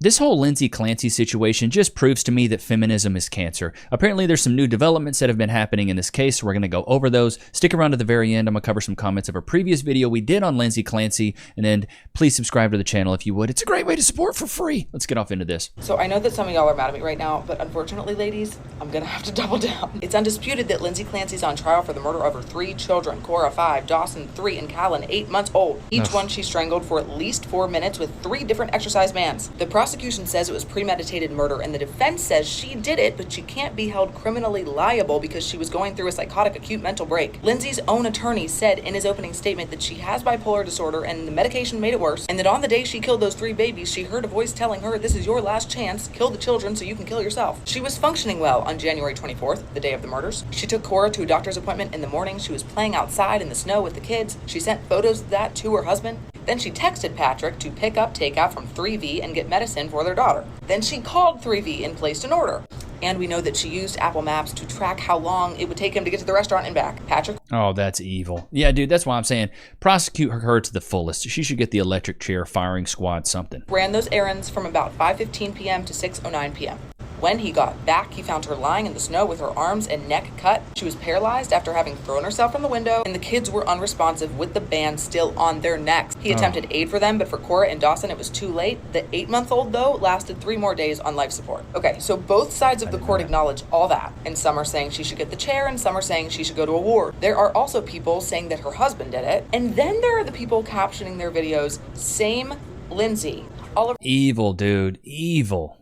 This whole Lindsay Clancy situation just proves to me that feminism is cancer. Apparently, there's some new developments that have been happening in this case, so we're going to go over those. Stick around to the very end. I'm going to cover some comments of a previous video we did on Lindsay Clancy, and then please subscribe to the channel if you would. It's a great way to support for free. Let's get off into this. So I know that some of y'all are mad at me right now, but unfortunately, ladies, I'm going to have to double down. It's undisputed that Lindsay Clancy's on trial for the murder of her 3 children, Cora 5, Dawson 3, and Callan 8 months old. Each one she strangled for at least 4 minutes with 3 different exercise bands. The prosecution says it was premeditated murder, and the defense says she did it, but she can't be held criminally liable because she was going through a psychotic acute mental break. Lindsay's own attorney said in his opening statement that she has bipolar disorder and the medication made it worse, and that on the day she killed those 3 babies, she heard a voice telling her, "This is your last chance, kill the children so you can kill yourself." She was functioning well on January 24th, the day of the murders. She took Cora to a doctor's appointment in the morning. She was playing outside in the snow with the kids. She sent photos of that to her husband. Then she texted Patrick to pick up takeout from 3V and get medicine for their daughter. Then she called 3V and placed an order. And we know that she used Apple Maps to track how long it would take him to get to the restaurant and back. Patrick? Oh, that's evil. Yeah, dude, that's why I'm saying prosecute her to the fullest. She should get the electric chair firing squad something. Ran those errands from about 5:15 p.m. to 6:09 p.m. When he got back, he found her lying in the snow with her arms and neck cut. She was paralyzed after having thrown herself from the window, and the kids were unresponsive with the band still on their necks. He attempted aid for them, but for Cora and Dawson, it was too late. The 8-month-old, though, lasted 3 more days on life support. Okay, so both sides of the court acknowledge all that, and some are saying she should get the chair, and some are saying she should go to a ward. There are also people saying that her husband did it, and then there are the people captioning their videos, "Same Lindsay." All of evil, dude, evil.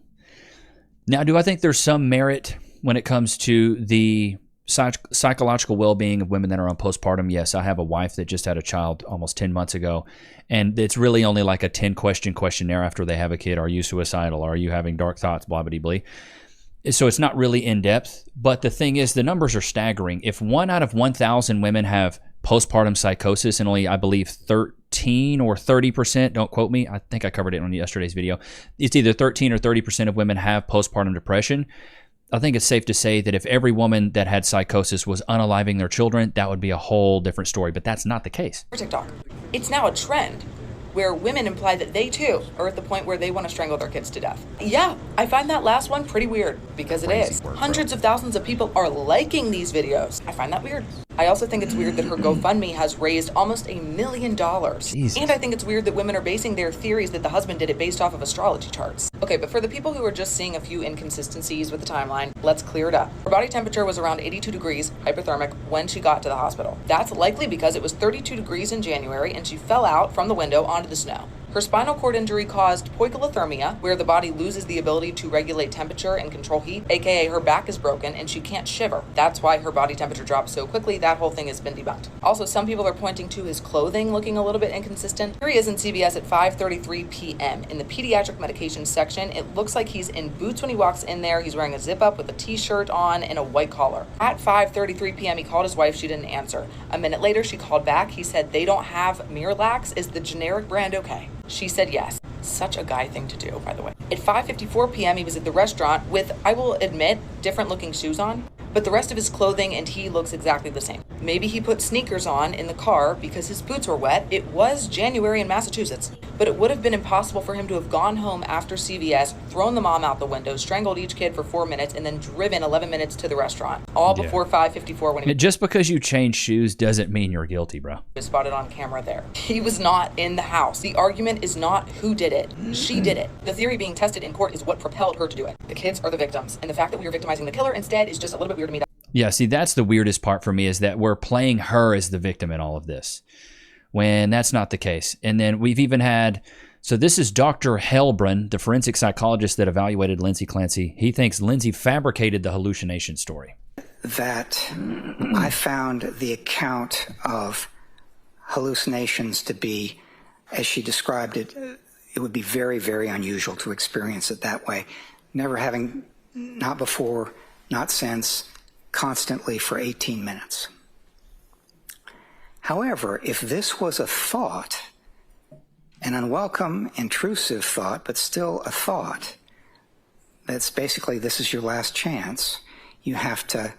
Now, do I think there's some merit when it comes to the psychological well-being of women that are on postpartum? Yes, I have a wife that just had a child almost 10 months ago, and it's really only like a 10-question questionnaire after they have a kid. Are you suicidal? Are you having dark thoughts? Blah, blah, blah. So it's not really in-depth, but the thing is, the numbers are staggering. If 1 out of 1,000 women have postpartum psychosis, and only, I believe, 13 or 30%, don't quote me, I think I covered it on yesterday's video, it's either 13 or 30% of women have postpartum depression. I think it's safe to say that if every woman that had psychosis was unaliving their children, that would be a whole different story, but that's not the case. TikTok. It's now a trend where women imply that they too are at the point where they want to strangle their kids to death. Yeah, I find that last one pretty weird, because it is. Hundreds of thousands of people are liking these videos. I find that weird. I also think it's weird that her GoFundMe has raised almost $1 million. Jesus. And I think it's weird that women are basing their theories that the husband did it based off of astrology charts. Okay, but for the people who are just seeing a few inconsistencies with the timeline, let's clear it up. Her body temperature was around 82 degrees, hypothermic, when she got to the hospital. That's likely because it was 32 degrees in January and she fell out from the window onto the snow. Her spinal cord injury caused poikilothermia, where the body loses the ability to regulate temperature and control heat, aka her back is broken and she can't shiver. That's why her body temperature drops so quickly. That whole thing has been debunked. Also, some people are pointing to his clothing looking a little bit inconsistent. Here he is in CVS at 5:33 p.m. In the pediatric medication section, it looks like he's in boots when he walks in there. He's wearing a zip-up with a t-shirt on and a white collar. At 5:33 p.m., he called his wife. She didn't answer. A minute later, she called back. He said, "They don't have Miralax. Is the generic brand okay?" She said yes. Such a guy thing to do, by the way. At 5:54 p.m., he was at the restaurant with, I will admit, different looking shoes on, but the rest of his clothing and he looks exactly the same. Maybe he put sneakers on in the car because his boots were wet. It was January in Massachusetts, but it would have been impossible for him to have gone home after CVS, thrown the mom out the window, strangled each kid for 4 minutes, and then driven 11 minutes to the restaurant, all before 5:54 when he... Just because you change shoes doesn't mean you're guilty, bro. Was spotted on camera there. He was not in the house. The argument is not who did it. She did it. The theory being tested in court is what propelled her to do it. The kids are the victims, and the fact that we are victimizing the killer instead is just a little bit weird to me. Yeah, see, that's the weirdest part for me, is that we're playing her as the victim in all of this, when that's not the case. And then we've even had, so this is Dr. Helbrun, the forensic psychologist that evaluated Lindsay Clancy. He thinks Lindsay fabricated the hallucination story. That I found the account of hallucinations to be, as she described it, it would be very, very unusual to experience it that way. Never having, not before, not since, constantly for 18 minutes. However, if this was a thought, an unwelcome, intrusive thought, but still a thought, that's basically, this is your last chance, you have to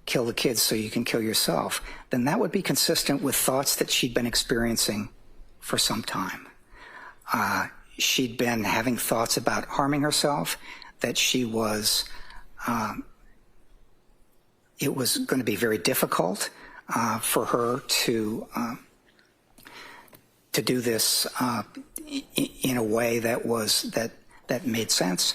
kill the kids so you can kill yourself, then that would be consistent with thoughts that she'd been experiencing for some time. she'd been having thoughts about harming herself, that she was, it was going to be very difficult for her to do this in a way that made sense.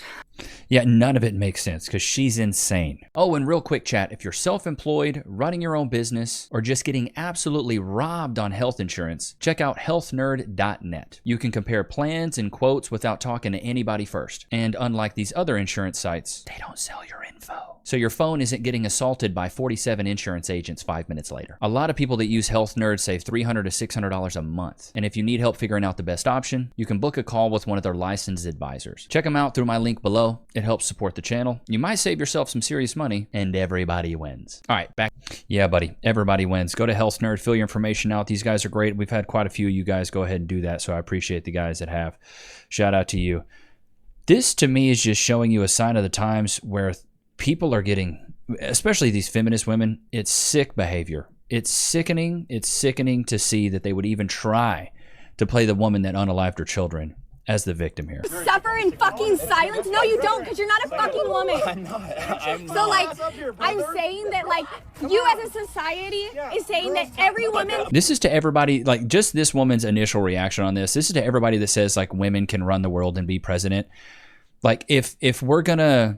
Yeah, none of it makes sense because she's insane. Oh, and real quick chat, if you're self-employed, running your own business, or just getting absolutely robbed on health insurance, check out healthnerd.net. You can compare plans and quotes without talking to anybody first. And unlike these other insurance sites, they don't sell your info. So your phone isn't getting assaulted by 47 insurance agents 5 minutes later. A lot of people that use Health Nerd save $300 to $600 a month. And if you need help figuring out the best option, you can book a call with one of their licensed advisors. Check them out through my link below. It helps support the channel. You might save yourself some serious money, and everybody wins. All right, back. Yeah, buddy, everybody wins. Go to Health Nerd, fill your information out. These guys are great. We've had quite a few of you guys go ahead and do that, so I appreciate the guys that have. Shout out to you. This, to me, is just showing you a sign of the times where people are getting, especially these feminist women, it's sick behavior. It's sickening. It's sickening to see that they would even try to play the woman that unalived her children as the victim here. Suffer in fucking silence? No, you don't, because you're not a fucking woman. I'm not. So, like, I'm saying that, like, you as a society is saying that every woman... This is to everybody, like, just this woman's initial reaction on this. This is to everybody that says, like, women can run the world and be president. Like, if we're gonna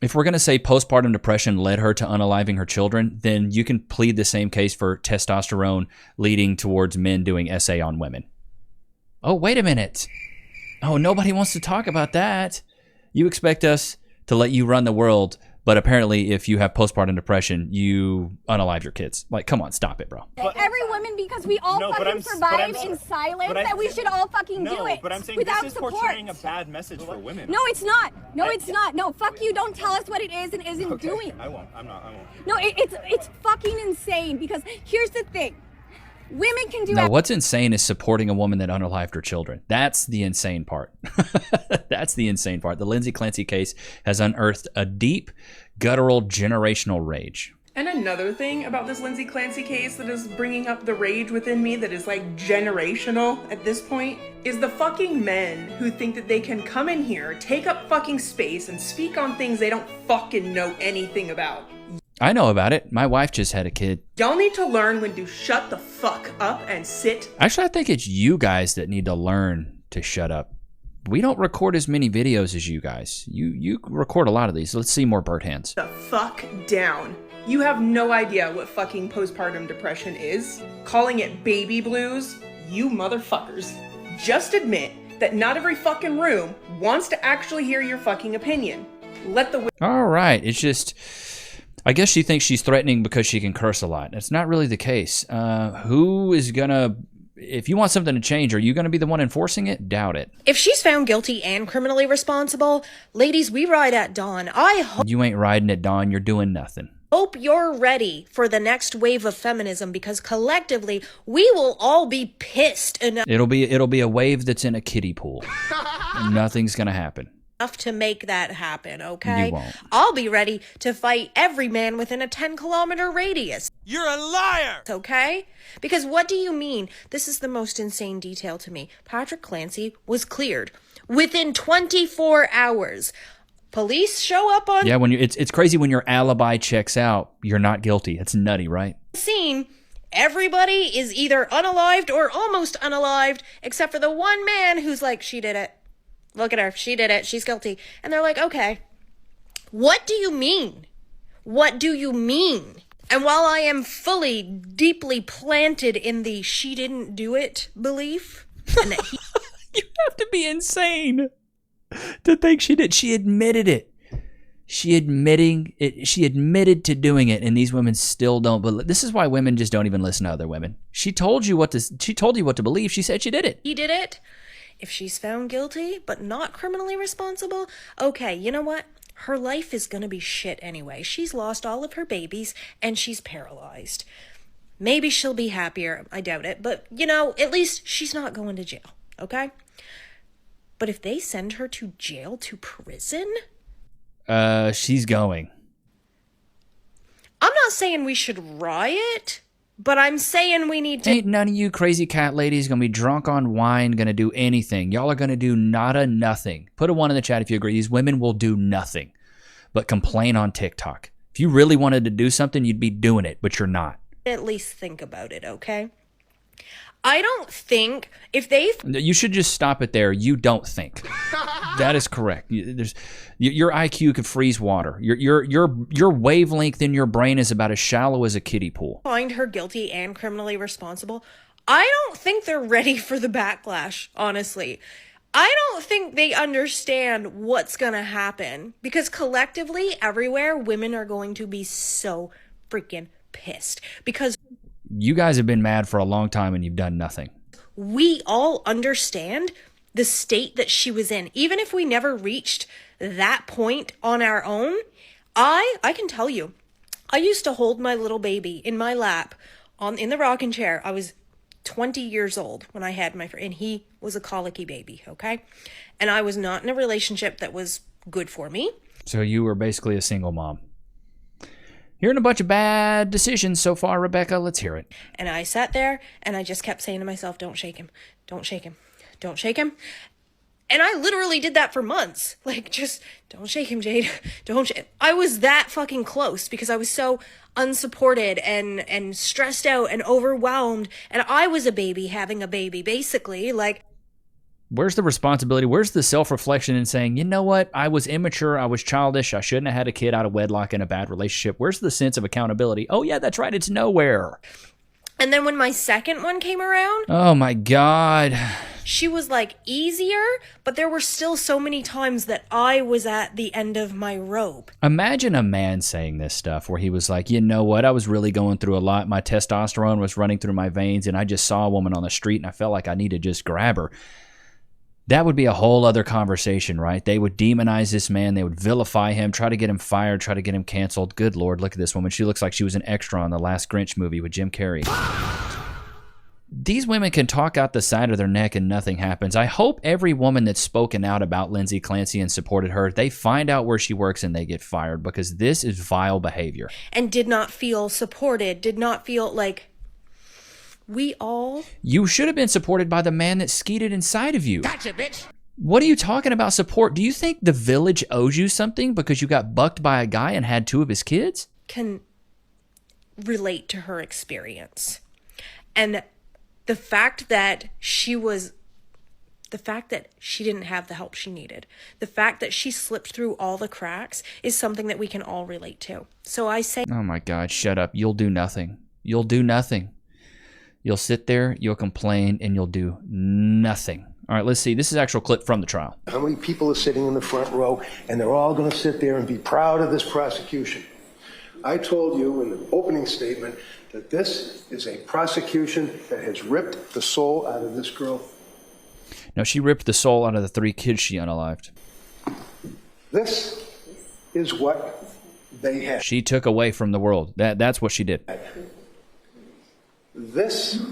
say postpartum depression led her to unaliving her children, then you can plead the same case for testosterone leading towards men doing SA on women. Oh, wait a minute. Oh, nobody wants to talk about that. You expect us to let you run the world, but apparently if you have postpartum depression, you unalive your kids. Like, come on, stop it, bro. Every woman, because we all fucking survive in silence, that we should all fucking do it. But I'm saying without this is support. portraying a bad message for women. No, it's not. No, it's not. No, fuck you. Don't tell us what it is and isn't doing. I won't. I won't. No, it's fucking insane, because here's the thing. Women can do... No, what's insane is supporting a woman that unalived her children. That's the insane part. That's the insane part. The Lindsay Clancy case has unearthed a deep, guttural, generational rage. And another thing about this Lindsay Clancy case that is bringing up the rage within me that is like generational at this point is the fucking men who think that they can come in here, take up fucking space, and speak on things they don't fucking know anything about. I know about it. My wife just had a kid. Y'all need to learn when to shut the fuck up and sit. Actually, I think it's you guys that need to learn to shut up. We don't record as many videos as you guys. You record a lot of these. Let's see more bird hands. The fuck down. You have no idea what fucking postpartum depression is. Calling it baby blues, you motherfuckers. Just admit that not every fucking room wants to actually hear your fucking opinion. Let the... All right. It's just... I guess she thinks she's threatening because she can curse a lot. That's not really the case. Who is going to... If you want something to change, are you going to be the one enforcing it? Doubt it. If she's found guilty and criminally responsible, ladies, we ride at dawn. You ain't riding at dawn. You're doing nothing. Hope you're ready for the next wave of feminism, because collectively we will all be pissed enough It'll be a wave that's in a kiddie pool. Nothing's going to happen. to make that happen, okay? You won't. I'll be ready to fight every man within a 10-kilometer radius. You're a liar! Okay? Because what do you mean? This is the most insane detail to me. Patrick Clancy was cleared within 24 hours. Police show up on... Yeah, when it's crazy when your alibi checks out, you're not guilty. It's nutty, right? ...scene. Everybody is either unalived or almost unalived, except for the one man who's like, she did it. Look at her. She did it. She's guilty. And they're like, okay, what do you mean? What do you mean? And while I am fully, deeply planted in the she didn't do it belief, and that he... You have to be insane to think she did. She admitted it. She admitted to doing it, and these women still don't believe. This is why women just don't even listen to other women. She told you what to believe. She said she did it. He did it. If she's found guilty, but not criminally responsible, okay, you know what? Her life is gonna be shit anyway. She's lost all of her babies, and she's paralyzed. Maybe she'll be happier. I doubt it. But, you know, at least she's not going to jail, okay? But if they send her to jail, to prison... She's going. I'm not saying we should riot, But I'm saying we need to. Ain't none of you crazy cat ladies gonna be drunk on wine, gonna do anything. Y'all are gonna do nada nothing. Put a 1 in the chat if you agree. These women will do nothing but complain on TikTok. If you really wanted to do something, you'd be doing it, but you're not. At least think about it, okay? I don't think if they... You should just stop it there. You don't think. That is correct. Your IQ could freeze water. Your wavelength in your brain is about as shallow as a kiddie pool. Find her guilty and criminally responsible. I don't think they're ready for the backlash, honestly. I don't think they understand what's going to happen because collectively, everywhere, women are going to be so freaking pissed because you guys have been mad for a long time and you've done nothing. We all understand the state that she was in. Even if we never reached that point on our own, I can tell you, I used to hold my little baby in my lap in the rocking chair. I was 20 years old when I had my friend, and he was a colicky baby, okay? And I was not in a relationship that was good for me. So you were basically a single mom. Hearing a bunch of bad decisions so far, Rebecca. Let's hear it. And I sat there and I just kept saying to myself, don't shake him. Don't shake him. Don't shake him. And I literally did that for months. Like, just don't shake him, Jade. Don't shake. I was that fucking close because I was so unsupported and stressed out and overwhelmed. And I was a baby having a baby, basically. Like, where's the responsibility? Where's the self-reflection in saying, you know what? I was immature. I was childish. I shouldn't have had a kid out of wedlock in a bad relationship. Where's the sense of accountability? Oh, yeah, that's right. It's nowhere. And then when my second one came around. Oh, my God. She was like easier, but there were still so many times that I was at the end of my rope. Imagine a man saying this stuff where he was like, you know what? I was really going through a lot. My testosterone was running through my veins and I just saw a woman on the street and I felt like I needed to just grab her. That would be a whole other conversation, right? They would demonize this man. They would vilify him, try to get him fired, try to get him canceled. Good Lord, look at this woman. She looks like she was an extra on the last Grinch movie with Jim Carrey. These women can talk out the side of their neck and nothing happens. I hope every woman that's spoken out about Lindsay Clancy and supported her, they find out where she works and they get fired because this is vile behavior. And did not feel supported, did not feel like we all... You should have been supported by the man that skeeted inside of you. Gotcha, bitch. What are you talking about support? Do you think the village owes you something because you got bucked by a guy and had 2 of his kids? Can relate to her experience. And the fact that she didn't have the help she needed, the fact that she slipped through all the cracks is something that we can all relate to. So I say... Oh my God, shut up. You'll do nothing. You'll do nothing. You'll sit there, you'll complain, and you'll do nothing. All right, let's see. This is an actual clip from the trial. How many people are sitting in the front row, and they're all going to sit there and be proud of this prosecution? I told you in the opening statement that this is a prosecution that has ripped the soul out of this girl. No, she ripped the soul out of the 3 kids she unalived. This is what they had. She took away from the world. That's what she did. This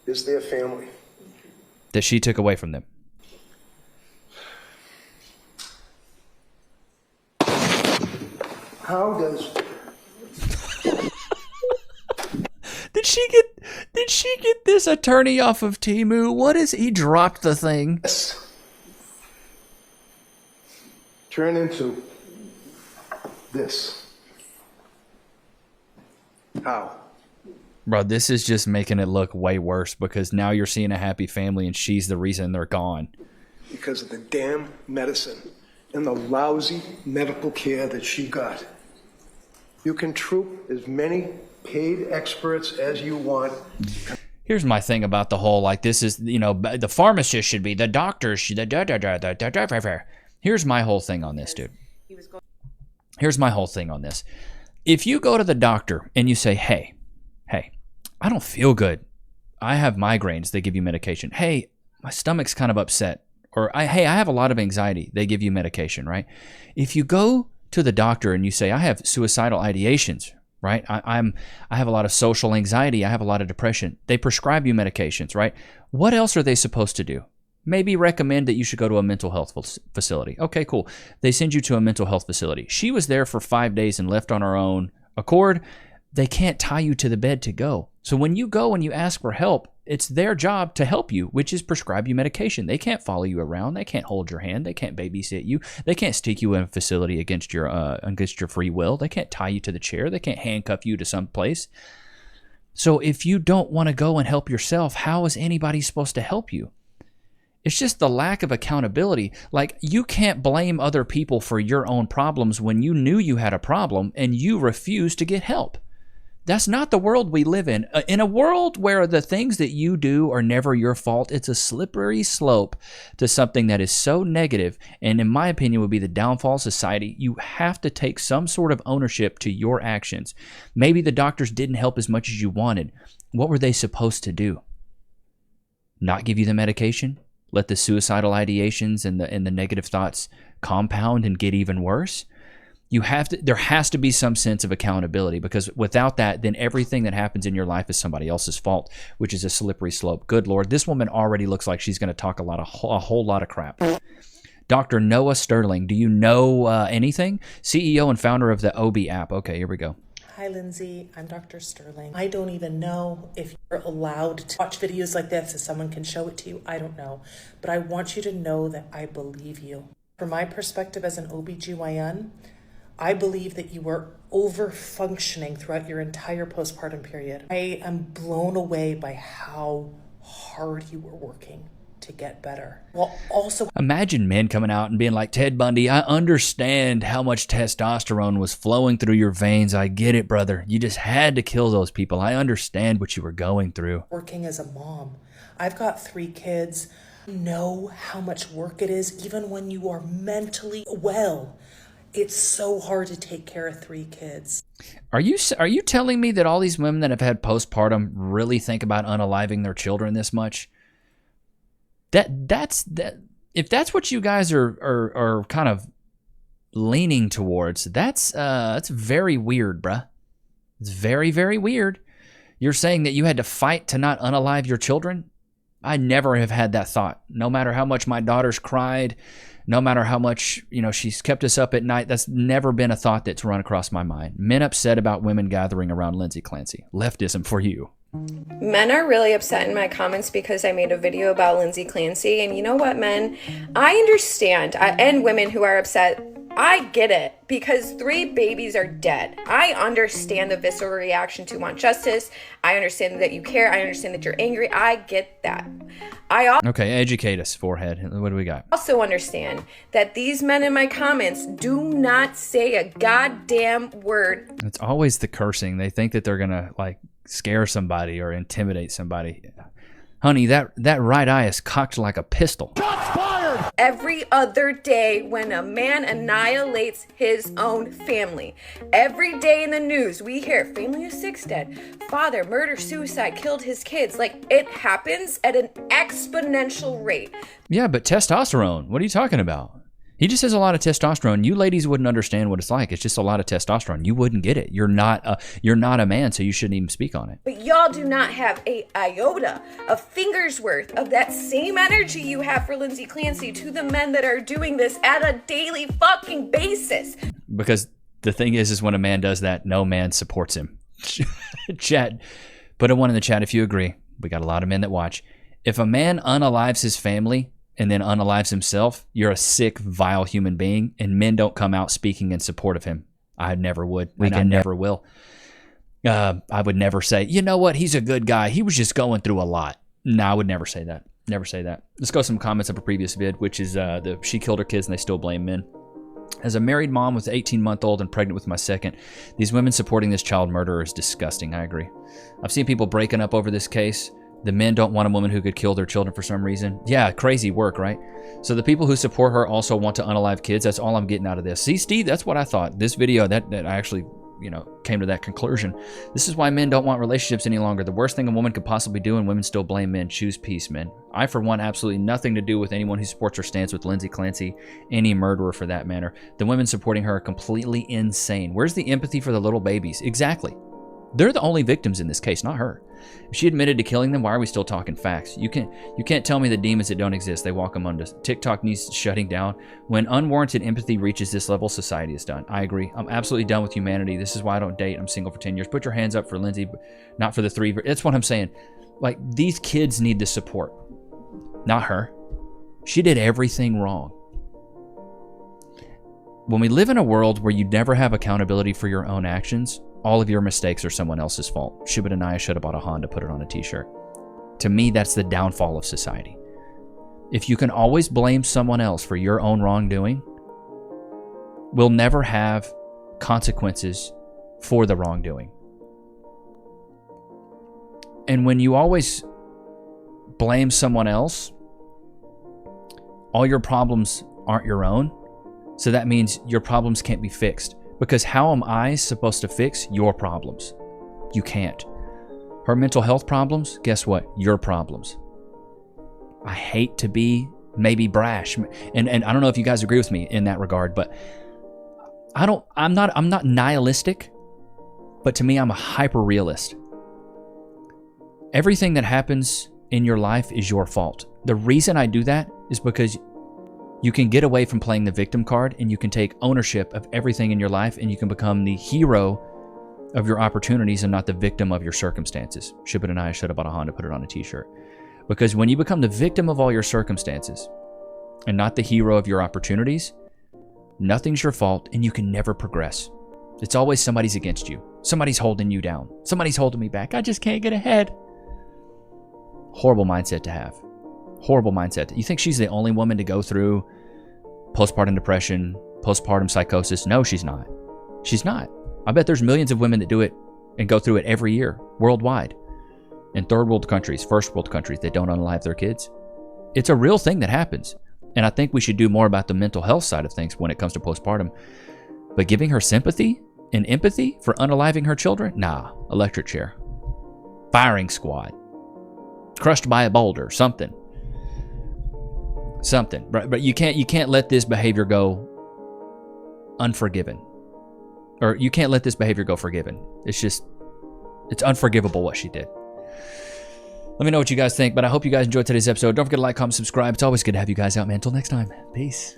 is their family. That she took away from them. How does... Did she get this attorney off of Temu? What is he dropped the thing? this turn into this? How? Bro, this is just making it look way worse because now you're seeing a happy family and she's the reason they're gone. Because of the damn medicine and the lousy medical care that she got. You can troop as many paid experts as you want. Here's my thing about the whole, like, this is, you know, the pharmacist should be, the doctor should, Here's my whole thing on this, dude. Here's my whole thing on this. If you go to the doctor and you say, hey, I don't feel good. I have migraines. They give you medication. Hey, my stomach's kind of upset. Or, hey, I have a lot of anxiety. They give you medication, right? If you go to the doctor and you say, I have suicidal ideations, right? I have a lot of social anxiety. I have a lot of depression. They prescribe you medications, right? What else are they supposed to do? Maybe recommend that you should go to a mental health facility. Okay, cool. They send you to a mental health facility. She was there for 5 days and left on her own accord. They can't tie you to the bed to go. So when you go and you ask for help, it's their job to help you, which is prescribe you medication. They can't follow you around. They can't hold your hand. They can't babysit you. They can't stick you in a facility against your free will. They can't tie you to the chair. They can't handcuff you to some place. So if you don't want to go and help yourself, how is anybody supposed to help you? It's just the lack of accountability. Like, you can't blame other people for your own problems when you knew you had a problem and you refused to get help. That's not the world we live in. In a world where the things that you do are never your fault, it's a slippery slope to something that is so negative, and in my opinion would be the downfall of society. You have to take some sort of ownership to your actions. Maybe the doctors didn't help as much as you wanted. What were they supposed to do? Not give you the medication? Let the suicidal ideations and the negative thoughts compound and get even worse? There has to be some sense of accountability, because without that, then everything that happens in your life is somebody else's fault, which is a slippery slope. Good Lord, this woman already looks like she's going to talk a whole lot of crap. Dr. Noah Sterling, do you know anything? CEO and founder of the OB app. Okay, here we go. Hi, Lindsay. I'm Dr. Sterling. I don't even know if you're allowed to watch videos like this, if someone can show it to you. I don't know. But I want you to know that I believe you. From my perspective as an OBGYN, I believe that you were over-functioning throughout your entire postpartum period. I am blown away by how hard you were working to get better. Well, also, imagine men coming out and being like, Ted Bundy, I understand how much testosterone was flowing through your veins. I get it, brother. You just had to kill those people. I understand what you were going through. Working as a mom. I've got 3 kids. I know how much work it is, even when you are mentally well. It's so hard to take care of 3 kids. Are you telling me that all these women that have had postpartum really think about unaliving their children this much? If that's what you guys are kind of leaning towards, that's very weird, bruh. It's very, very weird. You're saying that you had to fight to not unalive your children? I never have had that thought. No matter how much my daughter's cried, no matter how much, she's kept us up at night, that's never been a thought that's run across my mind. Men upset about women gathering around Lindsay Clancy. Leftism for you. Men are really upset in my comments because I made a video about Lindsay Clancy. And you know what, men? I understand. And women who are upset, I get it. Because 3 babies are dead. I understand the visceral reaction to want justice. I understand that you care. I understand that you're angry. I get that. Okay, educate us, forehead. What do we got? Also understand that these men in my comments do not say a goddamn word. It's always the cursing. They think that they're going to, scare somebody or intimidate somebody. Honey, that right eye is cocked like a pistol. Shots fired! Every other day when a man annihilates his own family. Every day in the news, we hear family of 6 dead. Father, murder, suicide, killed his kids. It happens at an exponential rate. Yeah, but testosterone, what are you talking about? He just has a lot of testosterone. You ladies wouldn't understand what it's like. It's just a lot of testosterone. You wouldn't get it. You're not a man, so you shouldn't even speak on it. But y'all do not have a iota, a finger's worth of that same energy you have for Lindsay Clancy to the men that are doing this at a daily fucking basis. Because the thing is when a man does that, no man supports him. Chat, put a 1 in the chat if you agree. We got a lot of men that watch. If a man unalives his family and then unalives himself, you're a sick, vile human being, and men don't come out speaking in support of him. I never would, and I never will. I would never say, you know what, he's a good guy. He was just going through a lot. No, I would never say that. Never say that. Let's go some comments of a previous vid, which is she killed her kids and they still blame men. As a married mom with an 18-month-old and pregnant with my second, these women supporting this child murderer is disgusting. I agree. I've seen people breaking up over this case. The men don't want a woman who could kill their children for some reason. Yeah, crazy work, right? So the people who support her also want to unalive kids. That's all I'm getting out of this. See, Steve, that's what I thought. This video, that I actually, came to that conclusion. This is why men don't want relationships any longer. The worst thing a woman could possibly do, and women still blame men. Choose peace, men. I, for one, absolutely nothing to do with anyone who supports her stance with Lindsay Clancy, any murderer for that matter. The women supporting her are completely insane. Where's the empathy for the little babies? Exactly. They're the only victims in this case, not her. If she admitted to killing them, why are we still talking facts? You can't tell me the demons that don't exist, they walk among us. TikTok needs shutting down. When unwarranted empathy reaches this level, society is done. I agree. I'm absolutely done with humanity. This is why I don't date. I'm single for 10 years. Put your hands up for Lindsay, not for the 3. That's what I'm saying. Like, these kids need the support, not her. She did everything wrong. When we live in a world where you never have accountability for your own actions, all of your mistakes are someone else's fault. Shubha should have bought a Honda, put it on a t-shirt. To me, that's the downfall of society. If you can always blame someone else for your own wrongdoing, we'll never have consequences for the wrongdoing. And when you always blame someone else, all your problems aren't your own. So that means your problems can't be fixed. Because how am I supposed to fix your problems? You can't. Her mental health problems, guess what? Your problems. I hate to be maybe brash. And I don't know if you guys agree with me in that regard, but I'm not nihilistic, but to me, I'm a hyper realist. Everything that happens in your life is your fault. The reason I do that is because you can get away from playing the victim card and you can take ownership of everything in your life and you can become the hero of your opportunities and not the victim of your circumstances. Shubha should have bought a Honda, put it on a t-shirt. Because when you become the victim of all your circumstances and not the hero of your opportunities, nothing's your fault and you can never progress. It's always somebody's against you. Somebody's holding you down. Somebody's holding me back. I just can't get ahead. Horrible mindset to have. Horrible mindset. You think she's the only woman to go through postpartum depression, postpartum psychosis? No, she's not. She's not. I bet there's millions of women that do it and go through it every year, worldwide. In third world countries, first world countries that don't unalive their kids. It's a real thing that happens. And I think we should do more about the mental health side of things when it comes to postpartum. But giving her sympathy and empathy for unaliving her children? Nah, electric chair. Firing squad. Crushed by a boulder, something. Something. But you can't let this behavior go unforgiven. Or you can't let this behavior go forgiven. It's unforgivable what she did. Let me know what you guys think, but I hope you guys enjoyed today's episode. Don't forget to like, comment, subscribe. It's always good to have you guys out, man. Until next time, peace.